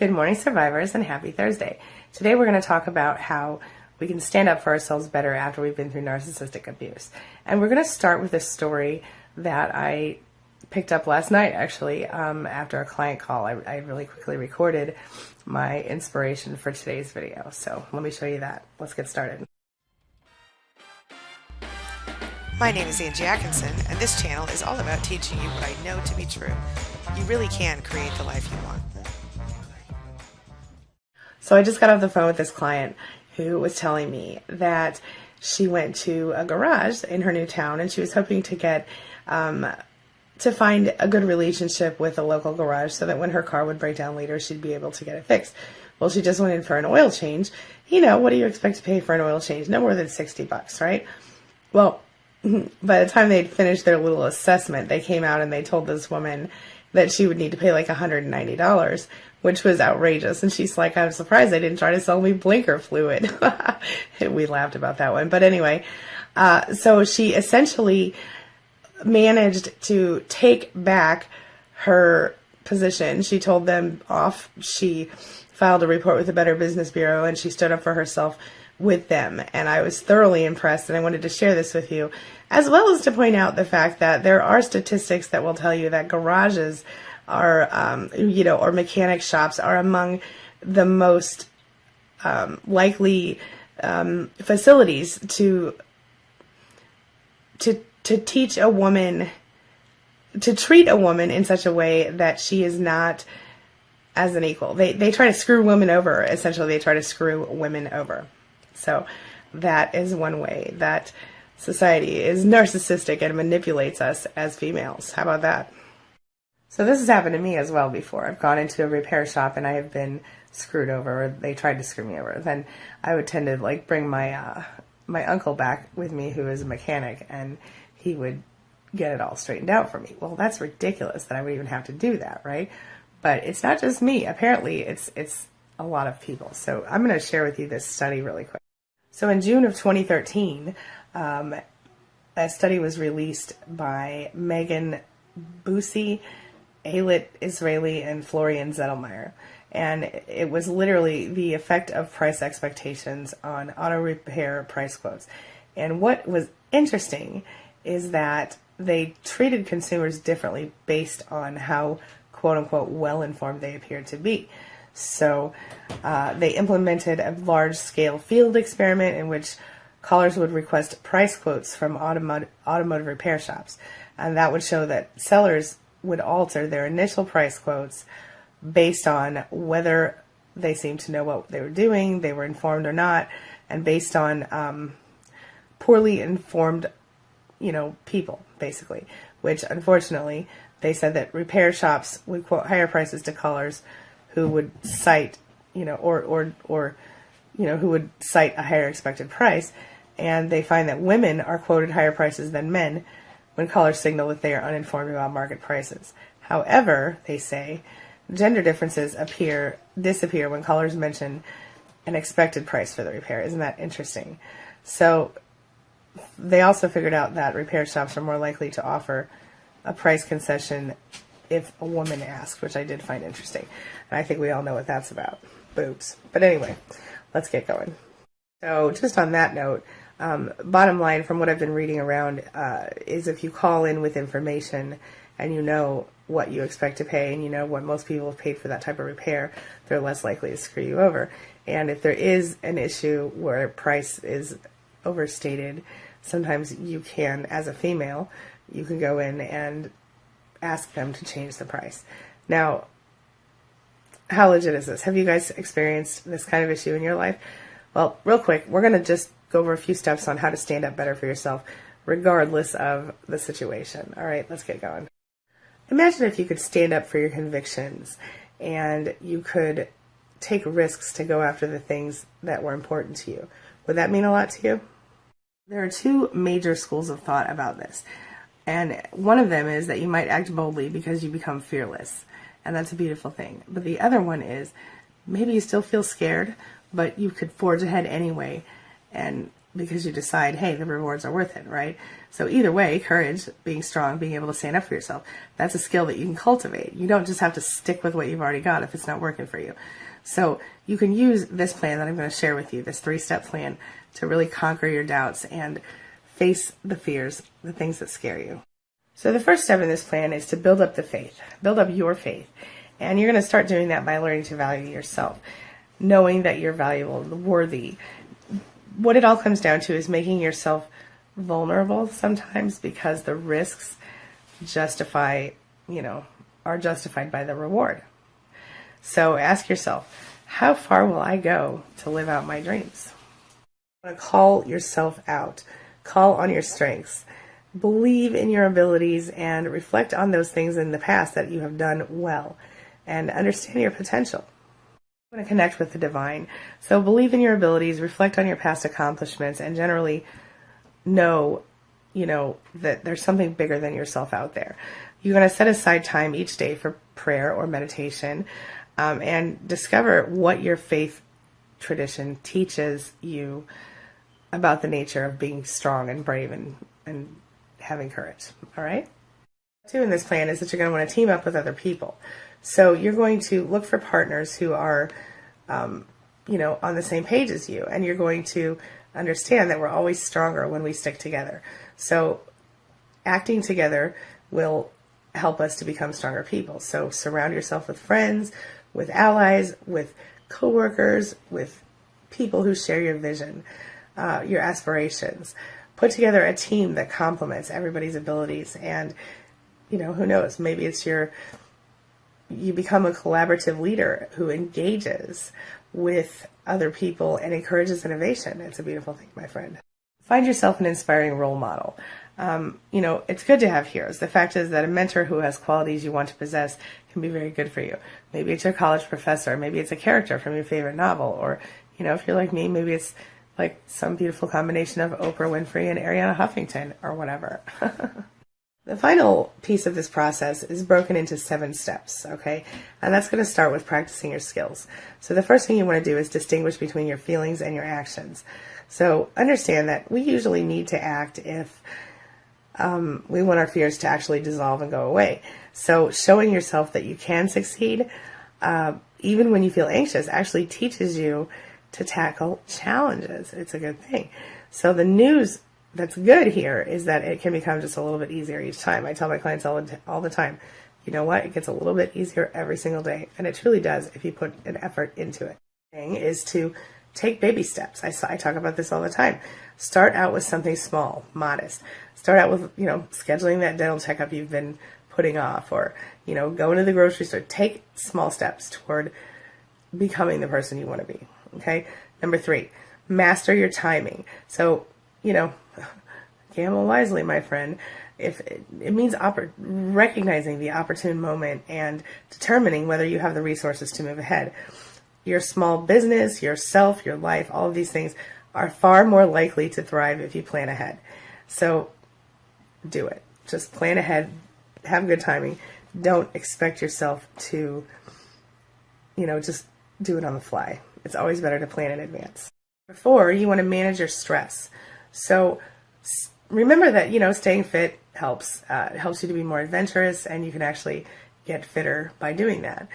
Good morning, survivors, and happy Thursday. Today we're going to talk about how we can stand up for ourselves better after we've been through narcissistic abuse. And we're going to start with a story that I picked up last night, actually, after a client call. I really quickly recorded my inspiration for today's video. So let me show you that. Let's get started. My name is Angie Atkinson, and this channel is all about teaching you what I know to be true. You really can create the life you want. So I just got off the phone with this client who was telling me that she went to a garage in her new town and she was hoping to get to find a good relationship with a local garage so that when her car would break down later, she'd be able to get it fixed. Well, she just went in for an oil change. You know, what do you expect to pay for an oil change? No more than $60, right? Well, by the time they'd finished their little assessment, they came out and they told this woman that she would need to pay like $190, which was outrageous. And she's like, I'm surprised they didn't try to sell me blinker fluid. We laughed about that one. But anyway, so she essentially managed to take back her position. She told them off. She filed a report with the Better Business Bureau and she stood up for herself with them. And I was thoroughly impressed, and I wanted to share this with you, as well as to point out the fact that there are statistics that will tell you that garages are, or mechanic shops are among the most likely facilities to teach a woman, to treat a woman in such a way that she is not as an equal. They try to screw women over. Essentially, they try to screw women over. So that is one way that society is narcissistic and manipulates us as females. How about that? So this has happened to me as well before. I've gone into a repair shop and I have been screwed over, or they tried to screw me over. Then I would tend to bring my my uncle back with me, who is a mechanic, and he would get it all straightened out for me. Well, that's ridiculous that I would even have to do that, right? But it's not just me. Apparently, it's a lot of people. So I'm going to share with you this study really quick. So in June of 2013, a study was released by Megan Busey, Alit Israeli, and Florian Zettelmeyer. And it was literally the effect of price expectations on auto repair price quotes. And what was interesting is that they treated consumers differently based on how, quote unquote, well-informed they appeared to be. So they implemented a large-scale field experiment in which callers would request price quotes from automotive repair shops. And that would show that sellers would alter their initial price quotes based on whether they seemed to know what they were doing, they were informed or not, and based on poorly informed, people, basically. Which, unfortunately, they said that repair shops would quote higher prices to callers who would cite, who would cite a higher expected price. And they find that women are quoted higher prices than men when callers signal that they are uninformed about market prices. However, they say, gender differences disappear when callers mention an expected price for the repair. Isn't that interesting? So they also figured out that repair shops are more likely to offer a price concession if a woman asks, which I did find interesting. And I think we all know what that's about. Boobs. But anyway, let's get going. So just on that note, bottom line from what I've been reading around is if you call in with information and you know what you expect to pay and you know what most people have paid for that type of repair, they're less likely to screw you over. And if there is an issue where price is overstated, sometimes you can, as a female, you can go in and ask them to change the price. Now, how legit is this? Have you guys experienced this kind of issue in your life? Well, real quick, we're going to just go over a few steps on how to stand up better for yourself, regardless of the situation. All right, let's get going. Imagine if you could stand up for your convictions and you could take risks to go after the things that were important to you. Would that mean a lot to you? There are two major schools of thought about this. And one of them is that you might act boldly because you become fearless. And that's a beautiful thing. But the other one is maybe you still feel scared, but you could forge ahead anyway and because you decide, hey, the rewards are worth it, right? So either way, courage, being strong, being able to stand up for yourself, that's a skill that you can cultivate. You don't just have to stick with what you've already got if it's not working for you. So you can use this plan that I'm going to share with you, this 3-step plan, to really conquer your doubts and face the fears, the things that scare you. So the first step in this plan is to build up the faith, build up your faith. And you're going to start doing that by learning to value yourself, knowing that you're valuable, worthy. What it all comes down to is making yourself vulnerable sometimes, because the risks are justified by the reward. So ask yourself, how far will I go to live out my dreams? You want to call yourself out, call on your strengths, believe in your abilities, and reflect on those things in the past that you have done well, and understand your potential. You want to connect with the divine. So believe in your abilities, reflect on your past accomplishments, and generally know, that there's something bigger than yourself out there. You're going to set aside time each day for prayer or meditation, and discover what your faith tradition teaches you about the nature of being strong and brave and having courage. All right? 2 in this plan is that you're going to want to team up with other people. So you're going to look for partners who are, on the same page as you, and you're going to understand that we're always stronger when we stick together. So acting together will help us to become stronger people. So surround yourself with friends, with allies, with coworkers, with people who share your vision, your aspirations. Put together a team that complements everybody's abilities, and who knows, maybe you become a collaborative leader who engages with other people and encourages innovation. It's a beautiful thing, my friend. Find yourself an inspiring role model. It's good to have heroes. The fact is that a mentor who has qualities you want to possess can be very good for you. Maybe it's your college professor, maybe it's a character from your favorite novel, or, if you're like me, maybe it's like some beautiful combination of Oprah Winfrey and Ariana Huffington or whatever. The final piece of this process is broken into 7 steps, okay? And that's going to start with practicing your skills. So the first thing you want to do is distinguish between your feelings and your actions. So understand that we usually need to act if we want our fears to actually dissolve and go away. So showing yourself that you can succeed, even when you feel anxious, actually teaches you to tackle challenges. It's a good thing. So the news that's good here is that it can become just a little bit easier each time. I tell my clients all the time, you know what? It gets a little bit easier every single day. And it truly does if you put an effort into it. The thing is to take baby steps. I talk about this all the time. Start out with something small, modest. Start out with, scheduling that dental checkup you've been putting off, or, going to the grocery store. Take small steps toward becoming the person you want to be. Okay. Number 3, master your timing. So, gamble wisely, my friend. If it means recognizing the opportune moment and determining whether you have the resources to move ahead. Your small business, yourself, your life, all of these things are far more likely to thrive if you plan ahead. So do it. Just plan ahead. Have good timing. Don't expect yourself to, just do it on the fly. It's always better to plan in advance. Number 4, you want to manage your stress. So remember that, staying fit helps. It helps you to be more adventurous, and you can actually get fitter by doing that.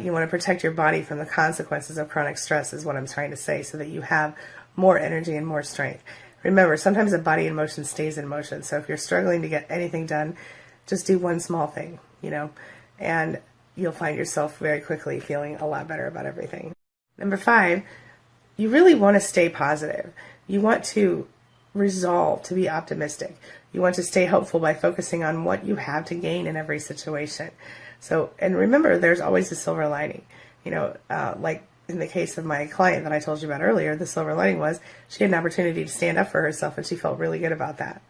You want to protect your body from the consequences of chronic stress is what I'm trying to say, so that you have more energy and more strength. Remember, sometimes a body in motion stays in motion. So if you're struggling to get anything done, just do one small thing, and you'll find yourself very quickly feeling a lot better about everything. Number 5, you really want to stay positive. You want to resolve to be optimistic. You want to stay hopeful by focusing on what you have to gain in every situation. So, and remember, there's always a silver lining. Like in the case of my client that I told you about earlier, the silver lining was she had an opportunity to stand up for herself, and she felt really good about that.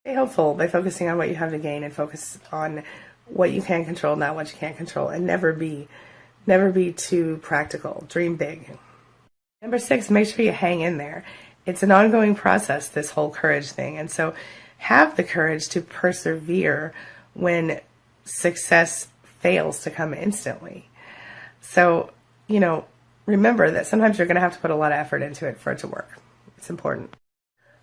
Stay hopeful by focusing on what you have to gain, and focus on what you can control, not what you can't control, and never be too practical. Dream big. Number 6, make sure you hang in there. It's an ongoing process, this whole courage thing. And so have the courage to persevere when success fails to come instantly. So, remember that sometimes you're going to have to put a lot of effort into it for it to work. It's important.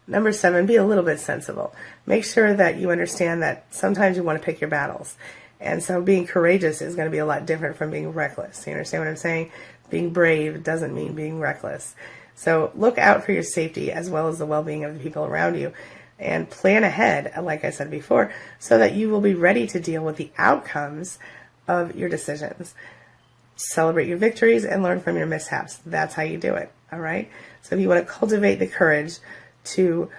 Number 7, be a little bit sensible. Make sure that you understand that sometimes you want to pick your battles. And so being courageous is going to be a lot different from being reckless. You understand what I'm saying? Being brave doesn't mean being reckless. So look out for your safety as well as the well-being of the people around you, and plan ahead, like I said before, so that you will be ready to deal with the outcomes of your decisions. Celebrate your victories and learn from your mishaps. That's how you do it, all right? So if you want to cultivate the courage to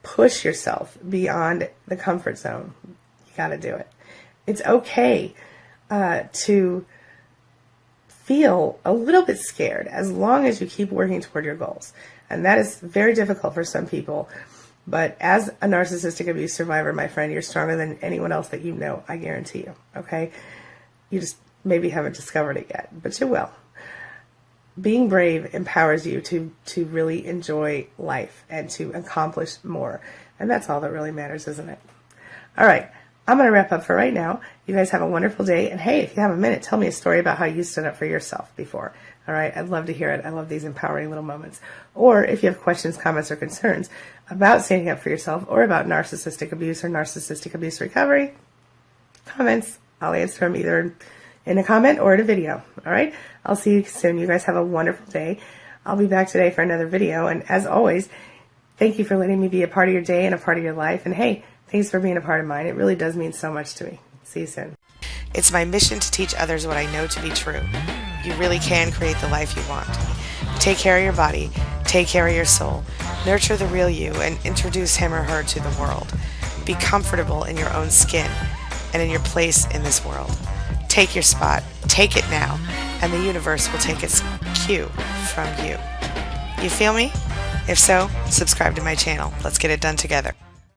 push yourself beyond the comfort zone, you got to do it. It's okay to feel a little bit scared as long as you keep working toward your goals. And that is very difficult for some people. But as a narcissistic abuse survivor, my friend, you're stronger than anyone else that you know, I guarantee you, okay? You just maybe haven't discovered it yet, but you will. Being brave empowers you to really enjoy life and to accomplish more. And that's all that really matters, isn't it? All right, I'm going to wrap up for right now. You guys have a wonderful day. And hey, if you have a minute, tell me a story about how you stood up for yourself before. All right, I'd love to hear it. I love these empowering little moments. Or if you have questions, comments, or concerns about standing up for yourself or about narcissistic abuse or narcissistic abuse recovery, comments, I'll answer them either in a comment or in a video. All right, I'll see you soon. You guys have a wonderful day. I'll be back today for another video. And as always, thank you for letting me be a part of your day and a part of your life. And hey, thanks for being a part of mine. It really does mean so much to me. See you soon. It's my mission to teach others what I know to be true. You really can create the life you want. Take care of your body, take care of your soul, nurture the real you, and introduce him or her to the world. Be comfortable in your own skin and in your place in this world. Take your spot, take it now, and the universe will take its cue from you. You feel me? If so, subscribe to my channel. Let's get it done together.